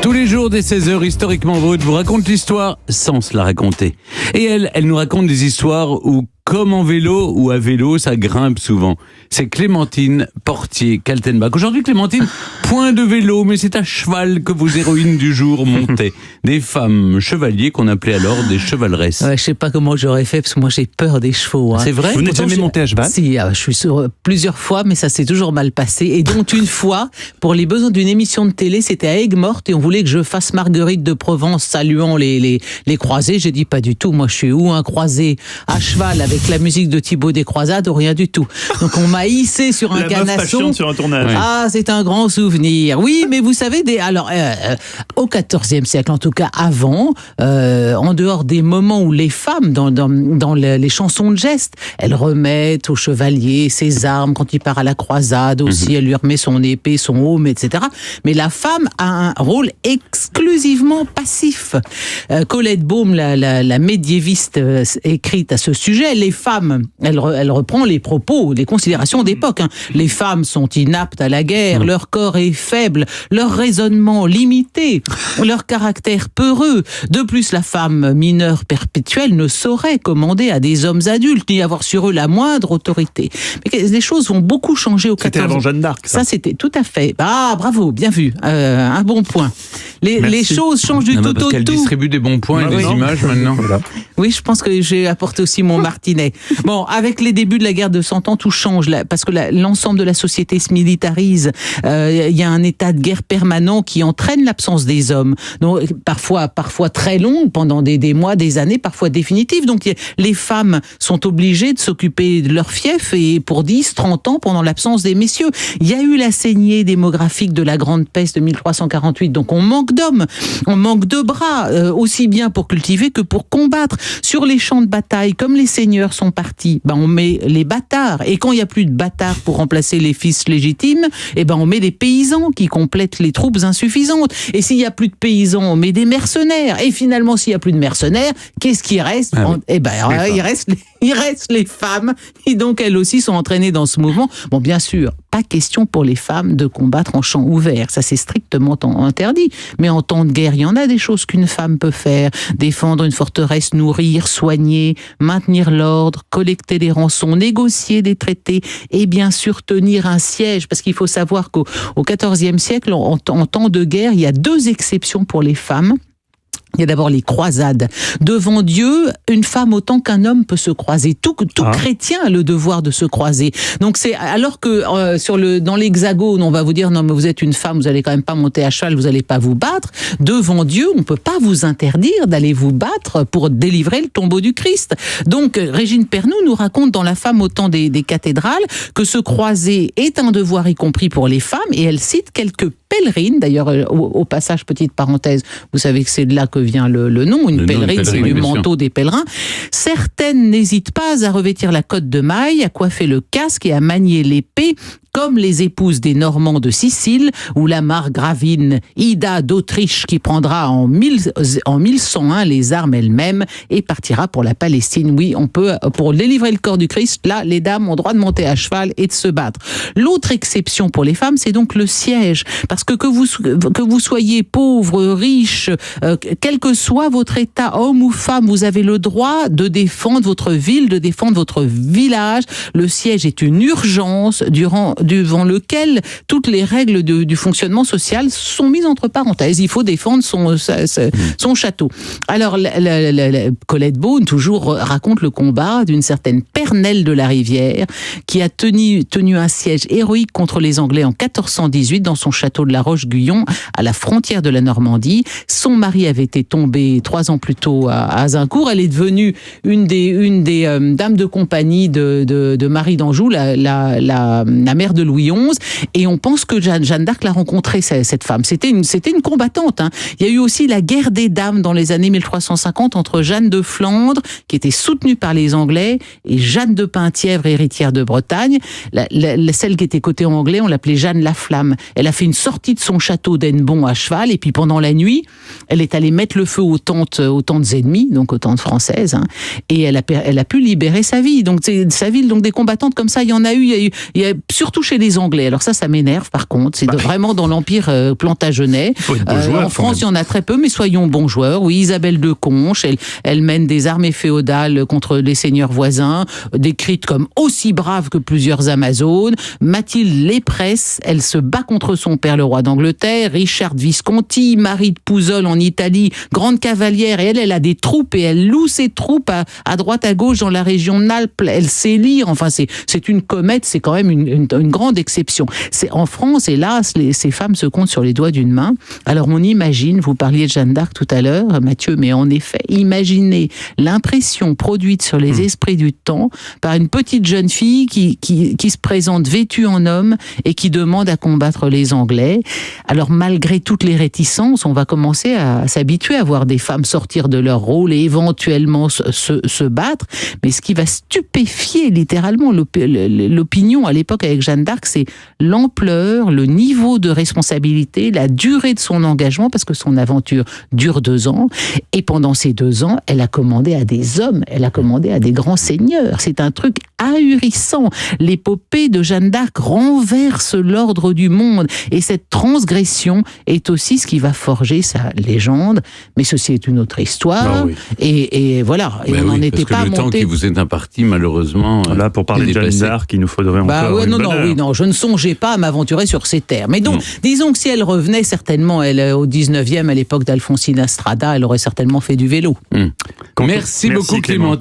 Tous les jours dès 16h, Historiquement Vôtre vous raconte l'histoire sans se la raconter. Et elle nous raconte des histoires où, comme en vélo ou à vélo, ça grimpe souvent. C'est Clémentine Portier-Kaltenbach. Aujourd'hui, Clémentine, point de vélo, mais c'est à cheval que vos héroïnes du jour montaient. Des femmes chevaliers qu'on appelait alors des chevaleresses. Ouais, je sais pas comment j'aurais fait, parce que moi j'ai peur des chevaux. Hein. C'est vrai ? Vous n'êtes jamais monté à cheval ? Si, je suis sur plusieurs fois, mais ça s'est toujours mal passé. Et donc une fois, pour les besoins d'une émission de télé, c'était à Aigues-Mortes et on voulait que je fasse Marguerite de Provence saluant les croisés. J'ai dit pas du tout, moi je suis ou un croisé à cheval avec la musique de Thibaut des Croisades ou rien du tout. Donc on m'a hissé sur un canasson. Sur un tournage. Ah, c'est un grand souvenir. Oui, mais vous savez, au XIVe siècle, en tout cas avant, en dehors des moments où les femmes, dans les chansons de geste, elles remettent au chevalier ses armes quand il part à la croisade aussi, elle lui remet son épée, son aume, etc. Mais la femme a un rôle exclusivement passif. Colette Baume, la médiéviste écrite à ce sujet, les femmes, elle reprend les propos, les considérations d'époque. Hein. Les femmes sont inaptes à la guerre, leur corps est faible, leur raisonnement limité, leur caractère peureux. De plus, la femme mineure perpétuelle ne saurait commander à des hommes adultes, ni avoir sur eux la moindre autorité. Mais les choses ont beaucoup changé au XIVe. C'était avant Jeanne d'Arc, ça. Ça, c'était tout à fait. Ah, bravo, bien vu. Un bon point. Les choses changent du tout au tout. Elle distribue des bons points et des images maintenant. Voilà. Oui, je pense que j'ai apporté aussi mon martinet. Bon, avec les débuts de la guerre de 100 ans, tout change, parce que l'ensemble de la société se militarise. Il y a un état de guerre permanent qui entraîne l'absence des hommes. Donc, parfois très longue, pendant des mois, des années, parfois définitive. Donc, les femmes sont obligées de s'occuper de leur fief et pour 10, 30 ans pendant l'absence des messieurs. Il y a eu la saignée démographique de la Grande Peste de 1348. Donc, on manque d'hommes, on manque de bras, aussi bien pour cultiver que pour combattre. Sur les champs de bataille, comme les seigneurs sont partis, on met les bâtards. Et quand il n'y a plus de bâtards pour remplacer les fils légitimes, on met des paysans qui complètent les troupes insuffisantes. Et s'il n'y a plus de paysans, on met des mercenaires. Et finalement, s'il n'y a plus de mercenaires, qu'est-ce qui reste ? Il reste les femmes. Et donc, elles aussi sont entraînées dans ce mouvement. Bon, bien sûr, pas question pour les femmes de combattre en champ ouvert. Ça, c'est strictement interdit. Mais en temps de guerre, il y en a des choses qu'une femme peut faire. Défendre une forteresse, nourrir, soigner, maintenir l'ordre, collecter des rançons, négocier des traités et bien sûr tenir un siège. Parce qu'il faut savoir qu'au XIVe siècle, en temps de guerre, il y a 2 exceptions pour les femmes. Il y a d'abord les croisades. Devant Dieu, une femme autant qu'un homme peut se croiser. Tout chrétien a le devoir de se croiser. Donc c'est alors que dans l'Hexagone, on va vous dire non mais vous êtes une femme, vous allez quand même pas monter à cheval, vous allez pas vous battre. Devant Dieu, on peut pas vous interdire d'aller vous battre pour délivrer le tombeau du Christ. Donc Régine Pernoud nous raconte dans La femme au temps des cathédrales que se croiser est un devoir y compris pour les femmes et elle cite quelques pèlerines. D'ailleurs, au passage, petite parenthèse, vous savez que c'est de là que vient le nom. Une pèlerine, c'est du manteau des pèlerins. Certaines n'hésitent pas à revêtir la cotte de maille, à coiffer le casque et à manier l'épée, comme les épouses des Normands de Sicile ou la margravine Ida d'Autriche qui prendra en 1101 les armes elle-même et partira pour la Palestine. Oui, on peut, pour délivrer le corps du Christ, là, les dames ont droit de monter à cheval et de se battre. L'autre exception pour les femmes, c'est donc le siège. Parce que vous soyez pauvre, riche, quel que soit votre état, homme ou femme, vous avez le droit de défendre votre ville, de défendre votre village. Le siège est une urgence devant lequel toutes les règles du fonctionnement social sont mises entre parenthèses. Il faut défendre son château. Alors, Colette Baume, toujours, raconte le combat d'une certaine Pernelle de la Rivière qui a tenu un siège héroïque contre les Anglais en 1418 dans son château de la Roche-Guyon, à la frontière de la Normandie. Son mari avait été tombé 3 ans plus tôt à Azincourt. Elle est devenue une des dames de compagnie de Marie d'Anjou, la mère de Louis XI, et on pense que Jeanne d'Arc l'a rencontrée, cette femme. C'était une combattante. Hein. Il y a eu aussi la guerre des dames dans les années 1350 entre Jeanne de Flandre, qui était soutenue par les Anglais, et Jeanne de Penthièvre, héritière de Bretagne. Celle qui était côté anglais, on l'appelait Jeanne la Flamme. Elle a fait une sortie de son château d'Hennebont à cheval, et puis pendant la nuit, elle est allée mettre le feu aux tentes ennemies, donc aux tentes françaises, hein, et elle a pu libérer sa vie. Donc sa ville, donc des combattantes comme ça, il y en a eu. Il y a surtout surtout chez les Anglais. Alors ça m'énerve par contre. C'est vraiment dans l'Empire plantagenet. En France, il y en a très peu, mais soyons bons joueurs. Oui, Isabelle de Conches, elle mène des armées féodales contre les seigneurs voisins, décrites comme aussi braves que plusieurs Amazones. Mathilde Lépresse, elle se bat contre son père, le roi d'Angleterre. Richard Visconti, Marie de Pouzol en Italie, grande cavalière, et elle a des troupes et elle loue ses troupes à droite, à gauche dans la région d'Alpes. Elle sait lire. Enfin, c'est une comète, c'est quand même une grande exception. En France, hélas, ces femmes se comptent sur les doigts d'une main. Alors on imagine, vous parliez de Jeanne d'Arc tout à l'heure, Mathieu, mais en effet, imaginez l'impression produite sur les esprits du temps par une petite jeune fille qui se présente vêtue en homme et qui demande à combattre les Anglais. Alors malgré toutes les réticences, on va commencer à s'habituer à voir des femmes sortir de leur rôle et éventuellement se battre. Mais ce qui va stupéfier littéralement l'opinion à l'époque avec Jeanne d'Arc, c'est l'ampleur, le niveau de responsabilité, la durée de son engagement, parce que son aventure dure 2 ans. Et pendant ces 2 ans, elle a commandé à des hommes, elle a commandé à des grands seigneurs. C'est un truc ahurissant. L'épopée de Jeanne d'Arc renverse l'ordre du monde. Et cette transgression est aussi ce qui va forger sa légende. Mais ceci est une autre histoire. Et voilà. Et on n'en était pas monté. Le temps qui vous est imparti, malheureusement. Là, pour parler de Jeanne d'Arc, il nous faudrait encore une bonne heure. Je ne songeais pas à m'aventurer sur ces terres. Mais donc, disons que si elle revenait, certainement, elle, au 19e, à l'époque d'Alfonsina Strada, elle aurait certainement fait du vélo. Merci beaucoup, Clémentine.